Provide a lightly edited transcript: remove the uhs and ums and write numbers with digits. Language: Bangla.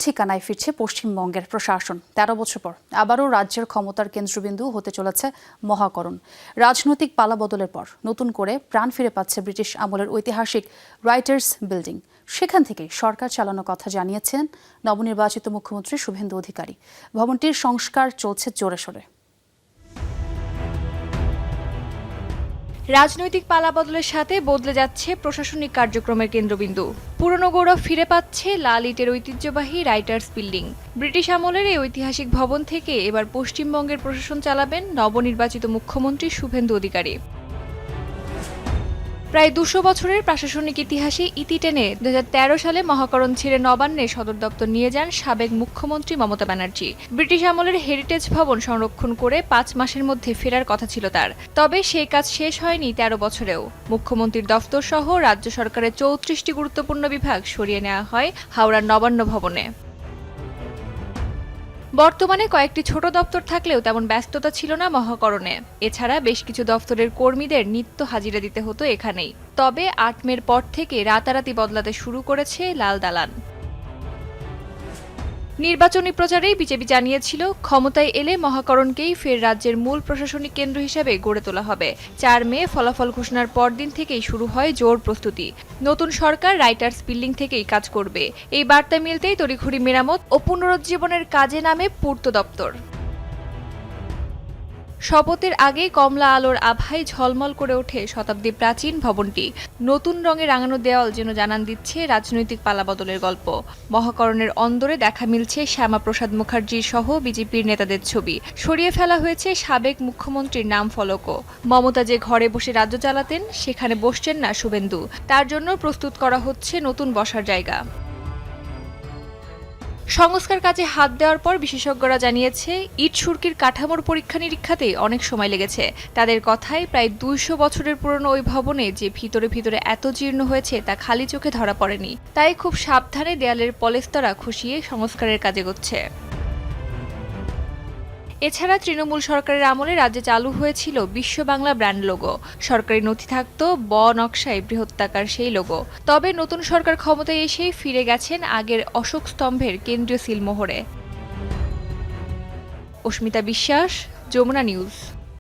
ঠিকানায় ফিরছে পশ্চিমবঙ্গের প্রশাসন। ১৩ বছর পর আবারও রাজ্যের ক্ষমতার কেন্দ্রবিন্দু হতে চলেছে মহাকরণ। রাজনৈতিক পালাবদলের পর নতুন করে প্রাণ ফিরে পাচ্ছে ব্রিটিশ আমলের ঐতিহাসিক রাইটার্স বিল্ডিং। সেখান থেকে সরকার চালানোর কথা জানিয়েছেন নবনির্বাচিত মুখ্যমন্ত্রী শুভেন্দু অধিকারী। ভবনটির সংস্কার চলছে জোরে সোরে। রাজনৈতিক পালাবদলের সাথে বদলে যাচ্ছে প্রশাসনিক কার্যক্রমের কেন্দ্রবিন্দু। পুরনো গৌরব ফিরে পাচ্ছে লাল ইটের ঐতিহ্যবাহী রাইটার্স বিল্ডিং। ব্রিটিশ আমলের এই ঐতিহাসিক ভবন থেকে এবার পশ্চিমবঙ্গের প্রশাসন চালাবেন নবনির্বাচিত মুখ্যমন্ত্রী শুভেন্দু অধিকারী। প্রায় ২০০ বছরের প্রশাসনিক ইতিহাসে ইতি টেনে ২০১৩ সালে মহাকরণ ছেড়ে নবান্নে সদর দপ্তর নিয়ে যান সাবেক মুখ্যমন্ত্রী মমতা ব্যানার্জি। ব্রিটিশ আমলের হেরিটেজ ভবন সংরক্ষণ করে ৫ মাসের মধ্যে ফেরার কথা ছিল তার। তবে সেই কাজ শেষ হয়নি ১৩ বছরেও। মুখ্যমন্ত্রীর দফতর সহ রাজ্য সরকারের ৩৪টি গুরুত্বপূর্ণ বিভাগ সরিয়ে নেওয়া হয় হাওড়ার নবান্ন ভবনে। বর্তমানে কয়েকটি ছোট দপ্তর থাকলেও তেমন ব্যস্ততা ছিল না মহাকরণে। এছাড়া বেশ কিছু দপ্তরের কর্মীদের নিত্য হাজিরা দিতে হতো এখানেই। তবে ৮ মের পর থেকে রাতারাতি বদলাতে শুরু করেছে লাল দালান। নির্বাচনী প্রচারেই বিজেপি জানিয়েছিল ক্ষমতায় এলে মহাকরণকেই ফের রাজ্যের মূল প্রশাসনিক কেন্দ্র হিসেবে গড়ে তোলা হবে। ৪ মে ফলাফল ঘোষণার পরদিন থেকেই শুরু হয় জোর প্রস্তুতি। নতুন সরকার রাইটার্স বিল্ডিং থেকেই কাজ করবে। এই বার্তা মিলতেই তড়িঘড়ি মেরামত ও পুনরুজ্জীবনের কাজে নামে পূর্ত দপ্তর। শপথের আগেই কমলা আলোর আভায় ঝলমল করে ওঠে শতাব্দী প্রাচীন ভবনটি। নতুন রঙে রাঙানো দেওয়াল যেন জানান দিচ্ছে রাজনৈতিক পালাবদলের গল্প। মহাকরণের অন্দরে দেখা মিলছে শ্যামাপ্রসাদ মুখার্জি সহ বিজেপির নেতাদের ছবি। সরিয়ে ফেলা হয়েছে সাবেক মুখ্যমন্ত্রীর নাম ফলকও। মমতা যে ঘরে বসে রাজ্য চালাতেন সেখানে বসছেন না শুভেন্দু। তার জন্য প্রস্তুত করা হচ্ছে নতুন বসার জায়গা। সংস্কার কাজে হাত দেওয়ার পর বিশেষজ্ঞরা জানিয়েছে ইট সুরকির কাঠামোর পরীক্ষা নিরীক্ষাতেই অনেক সময় লেগেছে। তাদের কথায় প্রায় ২০০ বছরের পুরনো ওই ভবনে যে ভিতরে ভিতরে এত জীর্ণ হয়েছে তা খালি চোখে ধরা পড়েনি। তাই খুব সাবধানে দেয়ালের পলেস্তরা খুশিয়ে সংস্কারের কাজে এগোচ্ছে। এছাড়া তৃণমূল সরকারের আমলে রাজ্যে চালু হয়েছিল বিশ্ব বাংলা ব্র্যান্ড লোগো। সরকারি নথি থাকত ব নকশায় বৃহত্তাকার সেই লোগো। তবে নতুন সরকার ক্ষমতায় এসেই ফিরে গেছেন আগের অশোক স্তম্ভের কেন্দ্রীয় সিলমোহরে। অস্মিতা বিশ্বাস, যমুনা নিউজ।